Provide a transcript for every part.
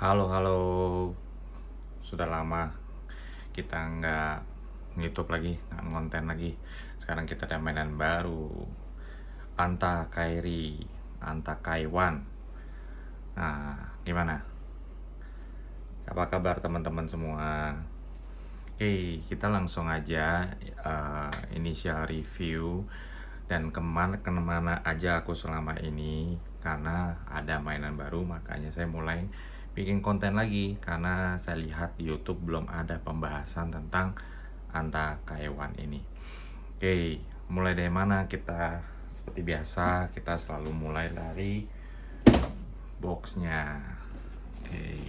Halo, halo. Sudah lama kita nggak YouTube lagi, nggak ngonten lagi. Sekarang kita ada mainan baru. Anta Kairi, Anta Kaiwan. Nah, gimana? Apa kabar teman-teman semua? Oke, kita langsung aja initial review dan kemana aja aku selama ini karena ada mainan baru, makanya saya mulai bikin konten lagi karena saya lihat di YouTube belum ada pembahasan tentang Anta Kaiwan ini. Oke, mulai dari mana kita? Seperti biasa kita selalu mulai dari boxnya. Oke,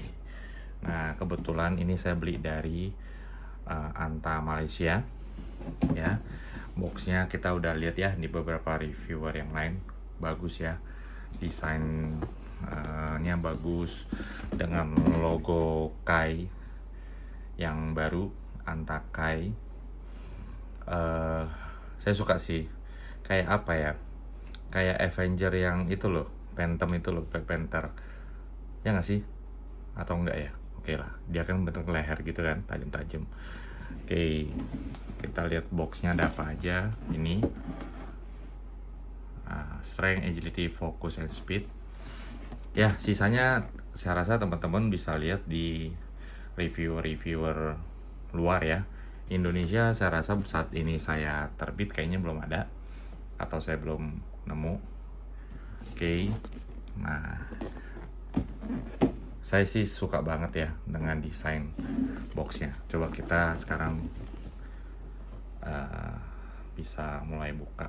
nah kebetulan ini saya beli dari Anta Malaysia ya. Boxnya kita udah lihat ya di beberapa reviewer yang lain, bagus ya, desainnya bagus dengan logo Kai yang baru, Anta Kai. Saya suka sih, kayak apa ya, kayak Avenger yang itu loh, Phantom itu loh, Black Panther ya nggak sih, atau enggak ya? Oke lah, dia kan bentuk leher gitu kan, tajam-tajam. Oke, kita lihat boxnya ada apa aja. Ini strength, agility, focus, and speed. Ya, sisanya saya rasa teman-teman bisa lihat di reviewer luar ya. Indonesia saya rasa saat ini saya terbit kayaknya belum ada, atau saya belum nemu. Oke, nah saya sih suka banget ya dengan desain boxnya. Coba kita sekarang bisa mulai buka.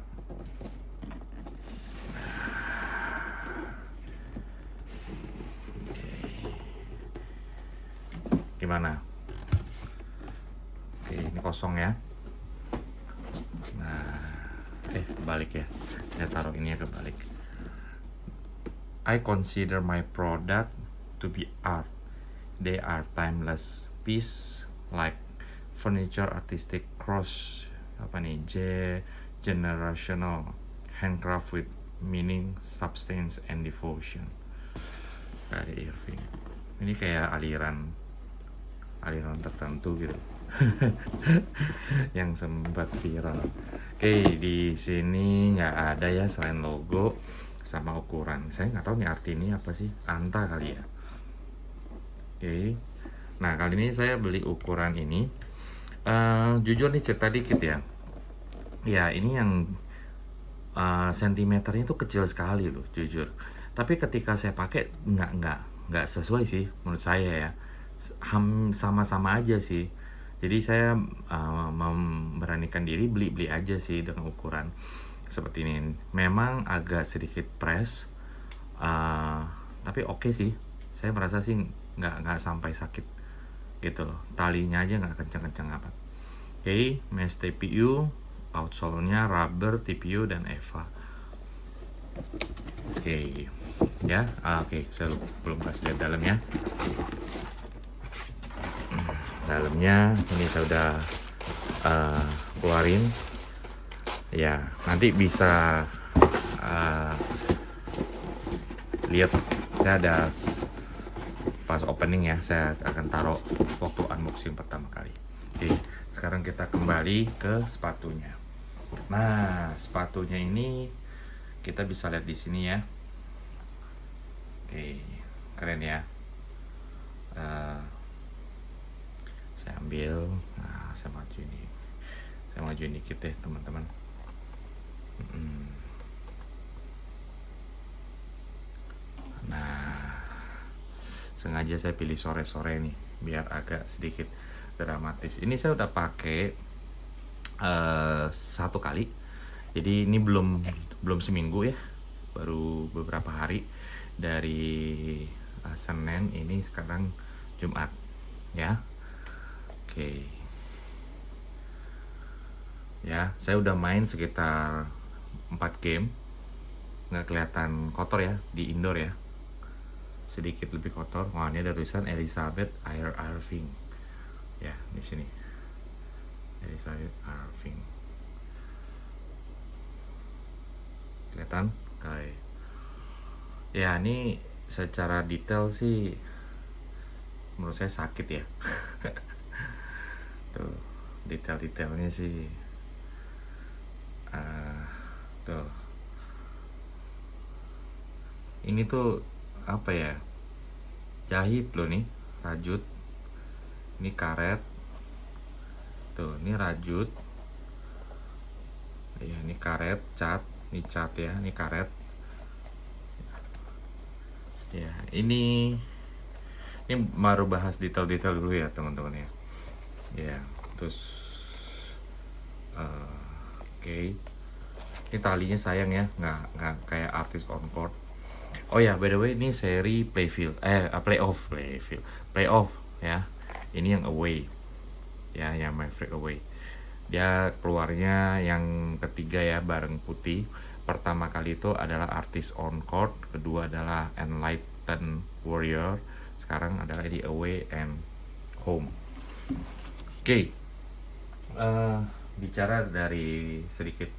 Gimana? Oke, ini kosong ya. Balik ya. Saya taruh ini ya kebalik. I consider my product to be art. They are timeless piece like furniture, artistic cross generational handcraft with meaning, substance, and devotion. Dari Irving. Ini kayak aliran tertentu gitu. Yang sempat viral. Oke, di sini nggak ada ya selain logo sama ukuran. Saya nggak tahu nih arti ini apa sih, Anta kali ya. Oke, nah kali ini saya beli ukuran ini. Jujur nih cerita dikit ya. Ya ini yang sentimeternya itu kecil sekali loh, jujur. Tapi ketika saya pakai nggak sesuai sih menurut saya ya. Sama-sama aja sih. Jadi saya memberanikan diri beli aja sih dengan ukuran seperti ini. Memang agak sedikit press, tapi oke sih. Saya merasa sih nggak sampai sakit gitu loh. Talinya aja nggak kencang-kencang apa. Oke, mesh TPU, outsole-nya rubber, TPU, dan EVA. Oke, ya, oke, saya belum kasih lihat dalamnya. Dalamnya ini saya udah keluarin. Ya, nanti bisa lihat saya ada pas opening ya, saya akan taruh waktu unboxing pertama kali. Oke, sekarang kita kembali ke sepatunya. Nah, sepatunya ini kita bisa lihat di sini ya. Oke, keren ya. Saya ambil, nah saya majuin dikit deh teman-teman. Nah, sengaja saya pilih sore-sore nih biar agak sedikit dramatis. Ini saya udah pakai satu kali, jadi ini belum seminggu ya, baru beberapa hari dari Senin, ini sekarang Jumat ya. Oke ya, saya udah main sekitar 4 game, nggak kelihatan kotor ya di indoor ya, sedikit lebih kotor. Wah, ini ada tulisan Elizabeth Irving ya di sini, Elizabeth Irving, kelihatan kayak ya. Ini secara detail sih menurut saya sakit ya. Tuh detail-detailnya sih tuh, ini tuh apa ya, jahit loh nih, rajut, ini karet, tuh ini rajut ya, ini karet, cat, ini cat ya, ini karet ya. Ini baru bahas detail-detail dulu ya teman-teman ya. Ya, terus oke. Ini talinya sayang ya, nggak kayak artis on-court. Oh ya, by the way ini seri playoff ya. Ini yang away ya, yang Maverick away. Dia keluarnya yang ketiga ya, bareng putih. Pertama kali itu adalah artis on court, kedua adalah Enlightened Warrior, sekarang adalah di away and home. Oke. Bicara dari sedikit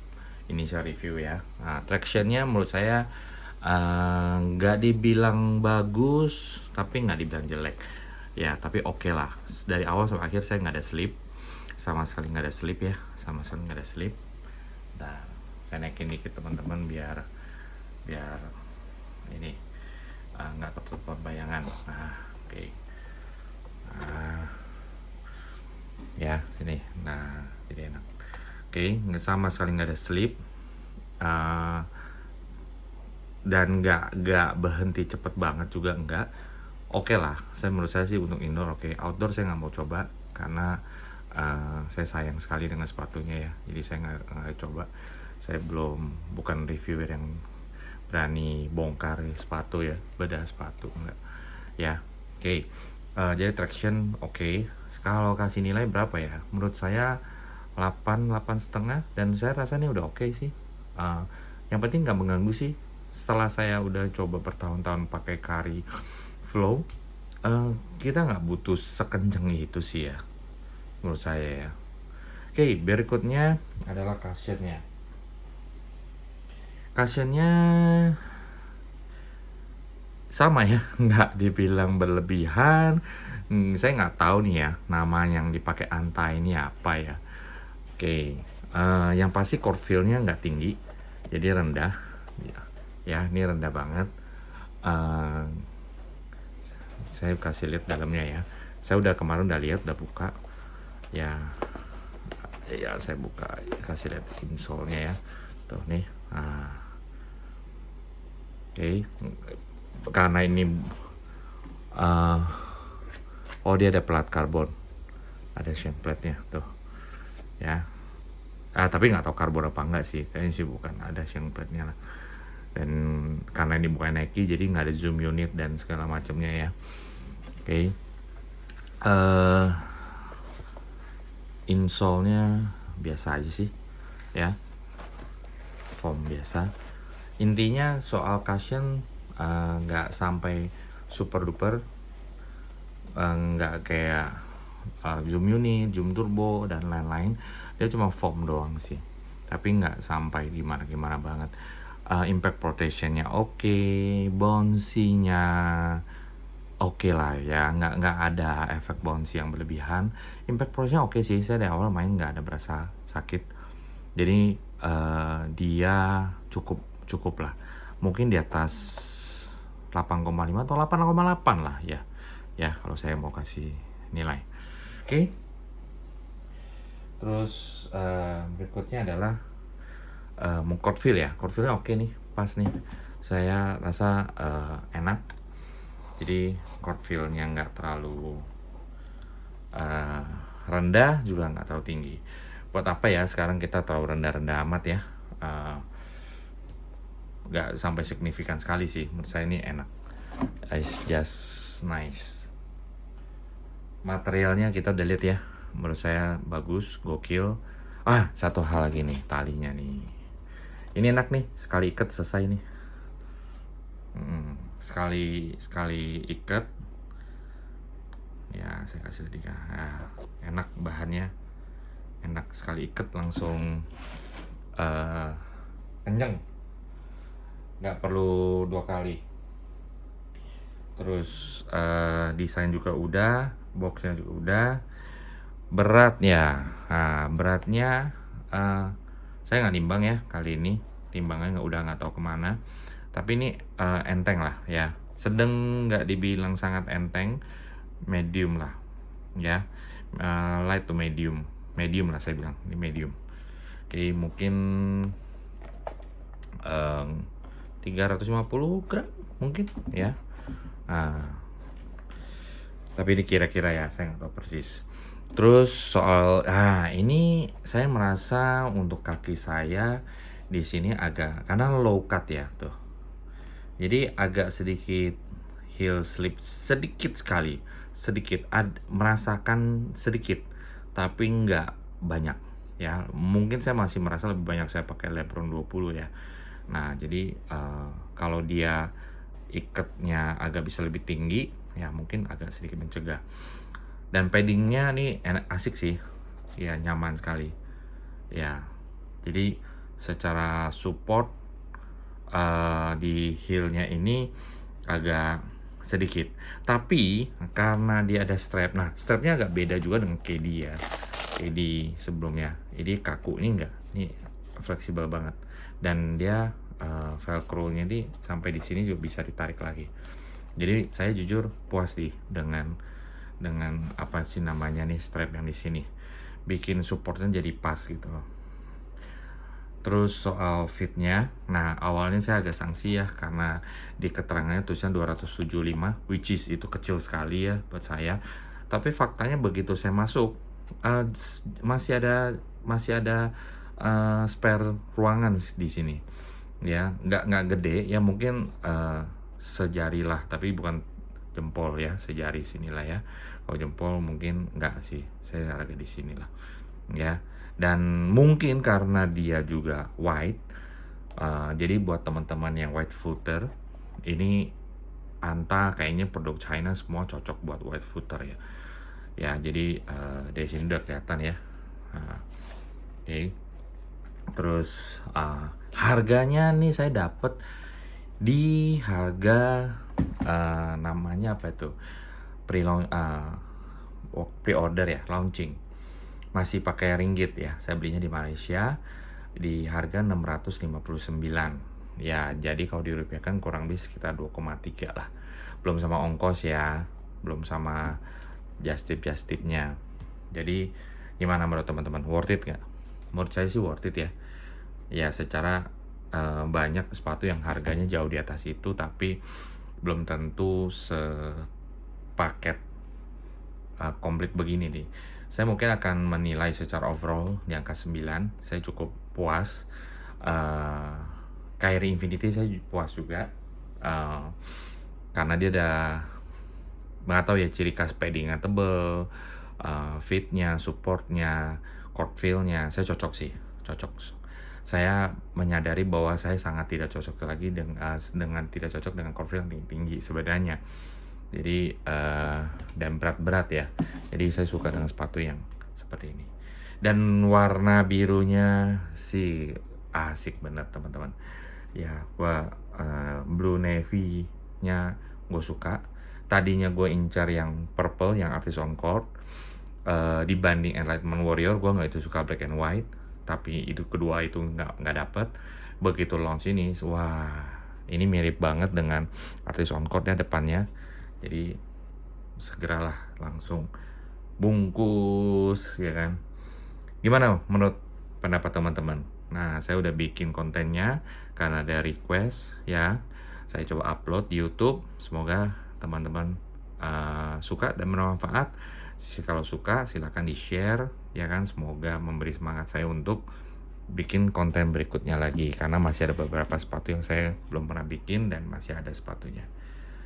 initial review ya. Nah, tractionnya menurut saya nggak dibilang bagus, tapi nggak dibilang jelek. Ya, tapi oke lah. Dari awal sampai akhir saya nggak ada slip, sama sekali nggak ada slip ya, sama sekali nggak ada slip. Nah, saya naikin dikit teman-teman biar ini nggak ketutupan bayangan. Nah, oke. Ya sini, nah jadi enak. Oke, nggak sama sekali nggak ada slip, dan nggak berhenti cepet banget juga nggak. Oke lah, menurut saya sih untuk indoor oke. Outdoor saya nggak mau coba karena saya sayang sekali dengan sepatunya ya, jadi saya nggak coba. Saya bukan reviewer yang berani bongkar sepatu ya, bedah sepatu enggak ya. Oke. Jadi traction oke. Kalau kasih nilai berapa ya, menurut saya 8 setengah, dan saya rasa ini udah oke sih. Yang penting nggak mengganggu sih. Setelah saya udah coba bertahun-tahun pakai Kari Flow, kita nggak butuh sekencang itu sih ya, menurut saya ya. Oke, berikutnya adalah cushionnya. Cushionnya sama ya, nggak dibilang berlebihan. Saya nggak tahu nih ya nama yang dipakai Anta ini apa ya. Oke, yang pasti core feel-nya nggak tinggi, jadi rendah ya, ini rendah banget. Saya kasih lihat dalamnya ya. Saya kemarin udah lihat, udah buka ya. Saya buka, kasih lihat insole-nya ya, tuh nih. Oke. Karena ini dia ada plat karbon, ada shim plate-nya tuh ya. Tapi nggak tahu karbon apa enggak sih, kayaknya sih bukan, ada shim plate-nya lah. Dan karena ini bukan Nike, jadi nggak ada zoom unit dan segala macamnya ya. Oke. Insole-nya biasa aja sih ya, foam biasa. Intinya soal cushion nggak sampai super duper, nggak kayak zoom unit, zoom turbo dan lain-lain. Dia cuma foam doang sih, tapi nggak sampai gimana banget. Impact protection-nya oke, bouncy-nya oke lah ya, nggak ada efek bouncy yang berlebihan. Impact protection oke sih, saya dari awal main nggak ada berasa sakit, jadi dia cukup lah, mungkin di atas 8,5 atau 8,8 lah ya kalau saya mau kasih nilai. Oke. Terus berikutnya adalah court feel ya. Court feel-nya oke nih, pas nih, saya rasa enak. Jadi court feel-nya nggak terlalu rendah, juga nggak terlalu tinggi. Buat apa ya sekarang kita terlalu rendah-rendah amat ya. Nggak sampai signifikan sekali sih, menurut saya ini enak. It's just nice. Materialnya kita udah lihat ya, menurut saya bagus, gokil. Satu hal lagi nih, talinya nih, ini enak nih, sekali ikat selesai nih. Sekali ikat ya, saya kasih 3 ya, enak, bahannya enak, sekali ikat langsung kenceng, nggak perlu 2 kali. Terus desain juga udah, boxnya juga udah. Beratnya, nah beratnya saya nggak nimbang ya kali ini, timbangnya nggak tahu kemana. Tapi ini enteng lah ya, sedang, nggak dibilang sangat enteng, medium lah ya. Light to medium, medium lah saya bilang, ini medium. Oke, mungkin 350 gram mungkin ya. Tapi ini kira-kira ya, saya nggak tahu persis. Terus soal ini saya merasa untuk kaki saya di sini agak, karena low cut ya tuh. Jadi agak sedikit heel slip, sedikit sekali, sedikit merasakan sedikit, tapi nggak banyak ya. Mungkin saya masih merasa lebih banyak saya pakai Lebron 20 ya. Nah, jadi kalau dia ikatnya agak bisa lebih tinggi ya, mungkin agak sedikit mencegah. Dan paddingnya nih enak, asik sih ya, nyaman sekali ya. Jadi secara support di heelnya ini agak sedikit, tapi karena dia ada strap, nah strapnya agak beda juga dengan KD ya, KD sebelumnya. Jadi kaku, ini enggak, ini fleksibel banget, dan dia velcro-nya di sampai di sini juga bisa ditarik lagi. Jadi saya jujur puas sih dengan apa sih namanya nih, strap yang di sini, bikin supportnya jadi pas gitu loh. Terus soal fitnya, nah awalnya saya agak sanksi ya, karena di keterangannya tulisan 275, which is itu kecil sekali ya buat saya. Tapi faktanya begitu saya masuk, masih ada spare ruangan di sini ya, nggak gede ya, mungkin sejari lah, tapi bukan jempol ya, sejari sinilah ya. Kalau jempol mungkin nggak sih, saya agak di sini lah ya. Dan mungkin karena dia juga white, jadi buat teman-teman yang white footer, ini Anta kayaknya produk China semua cocok buat white footer ya. Ya, jadi dari sini udah kelihatan ya. Oke. Terus harganya nih saya dapet di harga namanya apa itu, pre-order ya, launching, masih pakai ringgit ya. Saya belinya di Malaysia di harga 659 ya. Jadi kalau dirupiahkan kurang lebih sekitar 2,3 lah, belum sama ongkos ya, belum sama just tip-nya. Jadi gimana menurut teman-teman, worth it nggak? Menurut saya sih worth it ya. Ya secara banyak sepatu yang harganya jauh di atas itu, tapi belum tentu sepaket komplit begini nih. Saya mungkin akan menilai secara overall di angka 9. Saya cukup puas. Kyrie Infinity saya puas juga, karena dia ada, nggak tahu ya, ciri khas paddingnya tebel, fitnya, supportnya, court feel-nya, saya cocok sih, cocok. Saya menyadari bahwa saya sangat tidak cocok lagi dengan tidak cocok dengan court feel yang tinggi sebenarnya. Jadi dan berat-berat ya. Jadi saya suka dengan sepatu yang seperti ini. Dan warna birunya sih asik bener teman-teman. Ya, gua blue navy nya gue suka. Tadinya gue incar yang purple, yang artist on court, dibanding Enlightenment Warrior. Gue nggak itu suka black and white, tapi itu kedua itu nggak dapet. Begitu launch ini, wah ini mirip banget dengan artist on court ya depannya. Jadi segeralah langsung bungkus ya kan. Gimana menurut pendapat teman-teman? Nah, saya udah bikin kontennya karena ada request ya. Saya coba upload di YouTube. Semoga teman-teman suka dan bermanfaat. Kalau suka silahkan di-share ya kan. Semoga memberi semangat saya untuk bikin konten berikutnya lagi, karena masih ada beberapa sepatu yang saya belum pernah bikin dan masih ada sepatunya.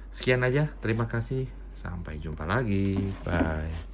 Sekian aja, terima kasih. Sampai jumpa lagi. Bye.